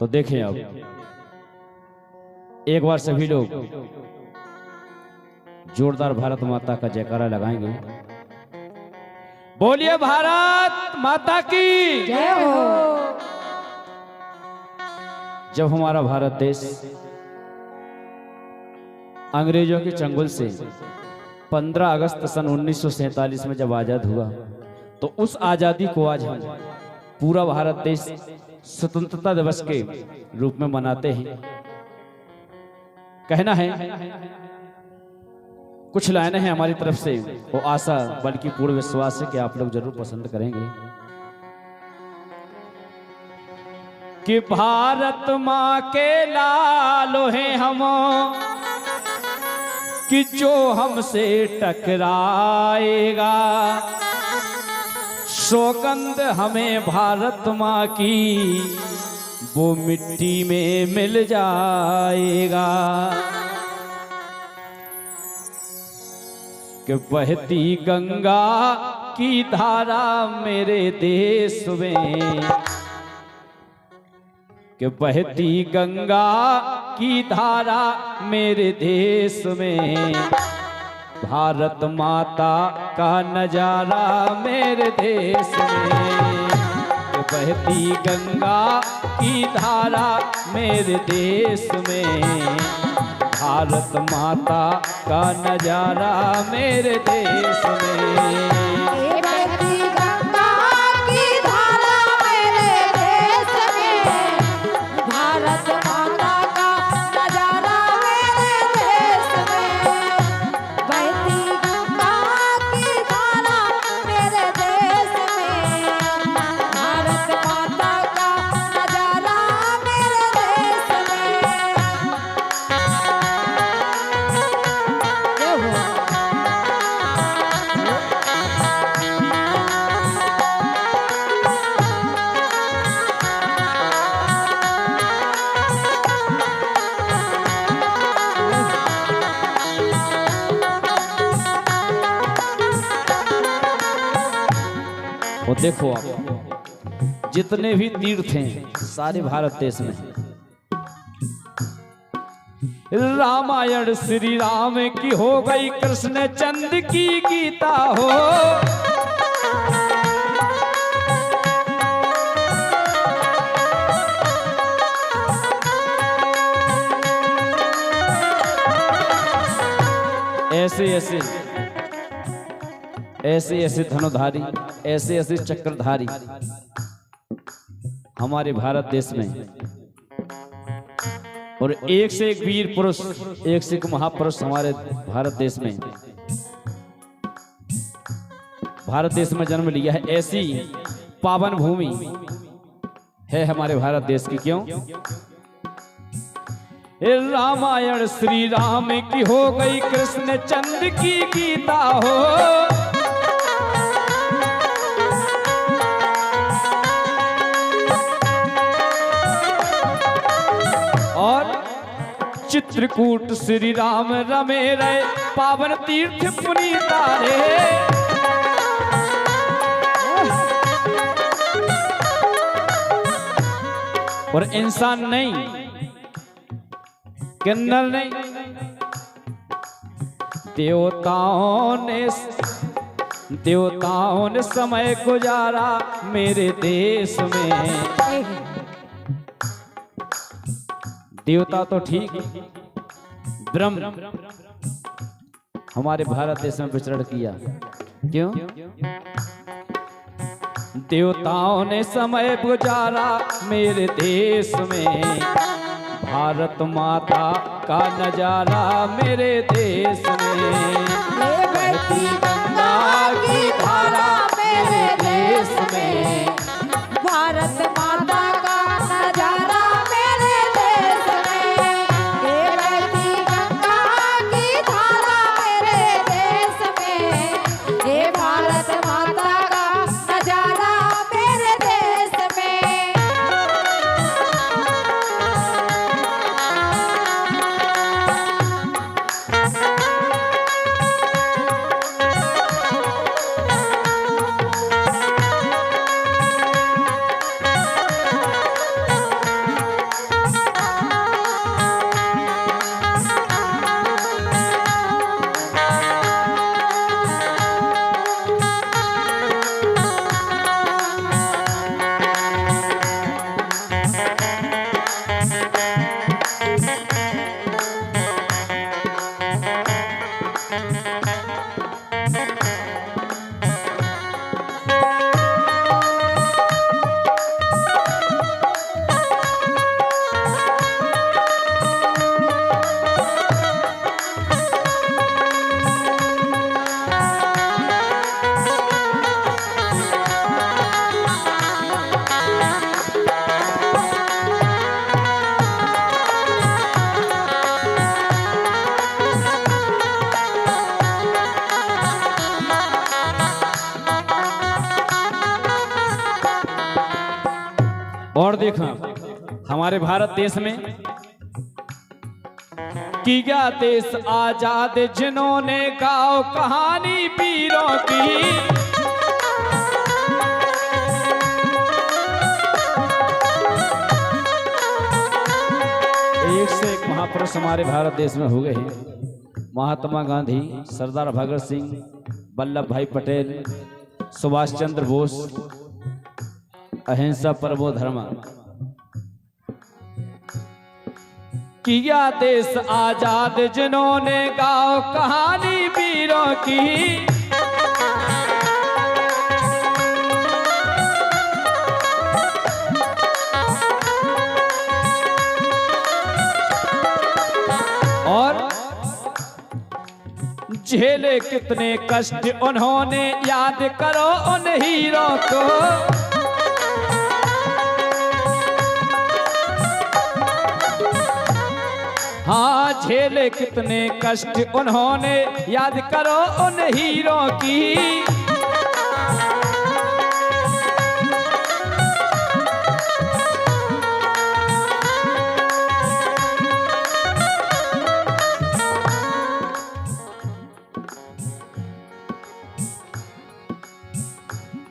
तो देखें अब एक बार सभी लोग जोरदार भारत माता का जयकारा लगाएंगे। बोलिए भारत माता की जय हो। जब हमारा भारत देश अंग्रेजों के चंगुल से 15 अगस्त सन 1947 में जब आजाद हुआ, तो उस आजादी को आज हम पूरा भारत देश स्वतंत्रता दिवस के रूप में मनाते हैं। कहना है कुछ लाइनें हैं हमारी तरफ से, वो आशा बल्कि पूर्ण विश्वास है कि आप लोग जरूर पसंद करेंगे। कि भारत माँ के लालो हैं हम, कि जो हमसे टकराएगा, सौगंध हमें भारत माँ की वो मिट्टी में मिल जाएगा। कि बहती गंगा की धारा मेरे देश में, कि बहती गंगा की धारा मेरे देश में, भारत माता का नजारा मेरे देश में। कि बहती गंगा की धारा मेरे देश में, भारत माता का नजारा मेरे देश में। वो देखो आप जितने भी तीर्थ हैं सारे भारत देश में। रामायण श्री राम की हो गई, कृष्ण चंद्र की गीता हो। ऐसे ऐसे ऐसे ऐसे धनुधारी, ऐसे ऐसे चक्रधारी हमारे भारत देश में, और एक से एक वीर पुरुष, एक से एक महापुरुष हमारे भारत देश में, भारत देश में जन्म लिया है। ऐसी पावन भूमि है हमारे भारत देश की। क्यों? रामायण श्री राम की हो गई, कृष्ण चंद्र की गीता हो। और चित्रकूट श्री राम रमे रहे, पावन तीर्थ पुनीता रे। और इंसान नहीं, किन्नर नहीं, देवताओं ने समय गुजारा मेरे देश में। देवता तो ठीक, ब्रह्म हमारे भारत देश में विचरण किया। क्यों? देवताओं ने समय गुजारा मेरे देश में, भारत माता का नजारा मेरे देश में। बहती गंगा की धारा मेरे देश में, भारत माता का नजारा मेरे देश में। ये बहती गंगा की धारा मेरे देश में, ये भारत माता का नजारा मेरे देश में। और देखा हमारे भारत देश में किया देश आजाद जिन्होंने गाओ कहानी वीरों की। एक से एक महापुरुष हमारे भारत देश में हो गए हैं। महात्मा गांधी, सरदार भगत सिंह, वल्लभ भाई पटेल, सुभाष चंद्र बोस, अहिंसा परमो धर्म। किया देश आजाद जिन्होंने गाओ कहानी वीरों की। और झेले कितने कष्ट उन्होंने, याद करो उन हीरों को। हाँ, झेले कितने कष्ट उन्होंने, याद करो उन हीरों की।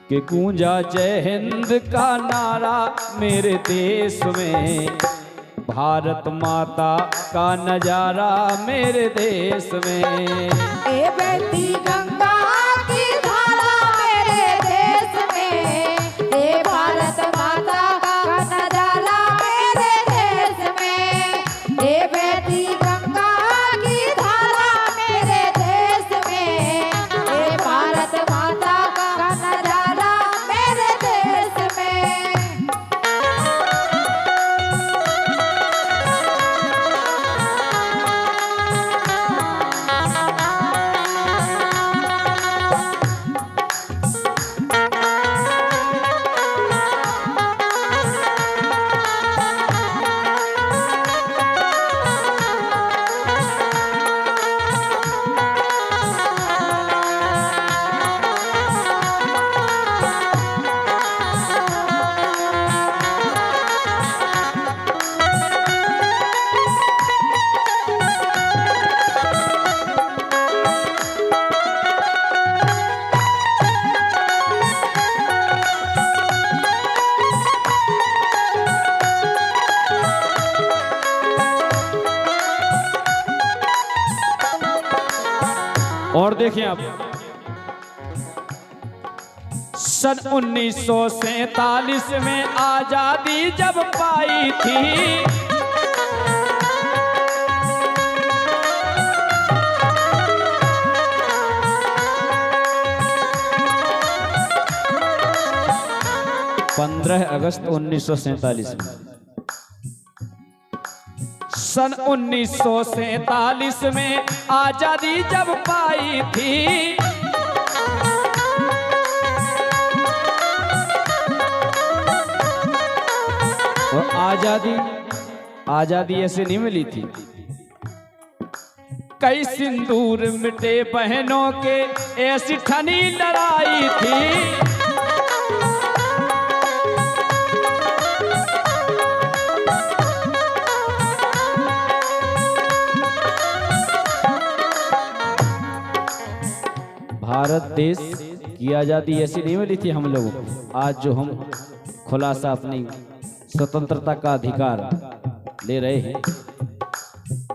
कि गूंजा जय हिंद का नारा मेरे देश में, भारत माता का नजारा मेरे देश में। ए बहती गंगा की धारा मेरे देश में, ए भारत माता का नजारा मेरे देश में। ए बहती गंगा की धारा मेरे देश में, ए भारत माता का नजारा मेरे देश में। और देखिए आप, सन 1947 में आजादी जब पाई थी, अगस्त 1947 में, सन 1947 में आजादी जब पाई थी। और आजादी ऐसे नहीं मिली थी। कई सिंदूर मिटे बहनों के, ऐसी ठनी लड़ाई थी। भारत देश की आज़ादी ऐसी नहीं मिली थी हम लोगों को। आज जो हम खुलासा अपनी स्वतंत्रता का अधिकार ले रहे हैं,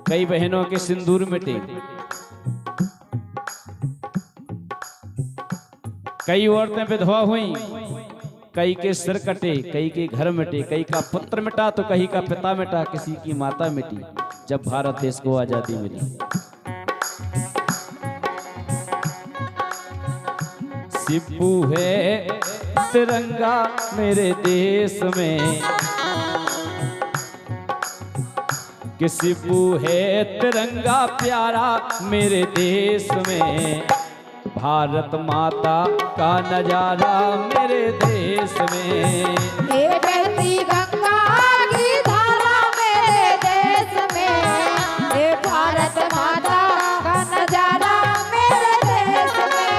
कई बहनों के सिंदूर मिटे, कई औरतें विधवा हुई, कई के सिर कटे, कई के घर मिटे, कई का पुत्र मिटा तो कहीं का पिता मिटा, किसी की माता मिटी जब भारत देश को आज़ादी मिली। सिब्बू है तिरंगा मेरे देश में, कि सिब्बू है तिरंगा प्यारा मेरे देश में। भारत माता का नजारा मेरे देश में। ये बहती गंगा की धारा मेरे देश में, ये भारत माता का नजारा मेरे देश में।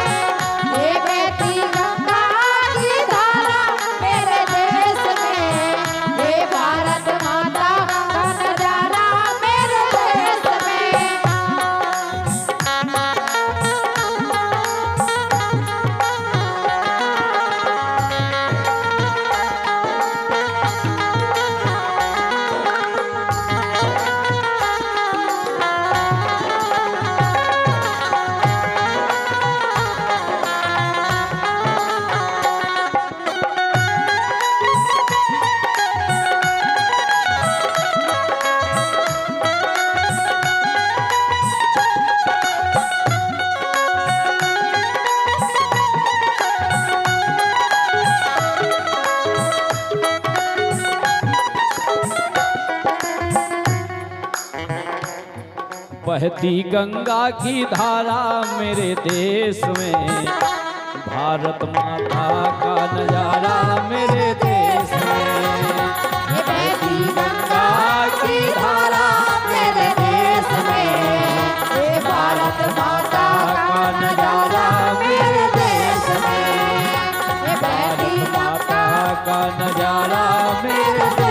ये बहती गंगा की धारा मेरे देश में, बहती गंगा की धारा मेरे देश में, भारत माता का नजारा मेरे देश में। बहती गंगा की धारा मेरे देश में, ये भारत माता का नजारा मेरे देश में, ये बहती माता का नजारा मेरे देश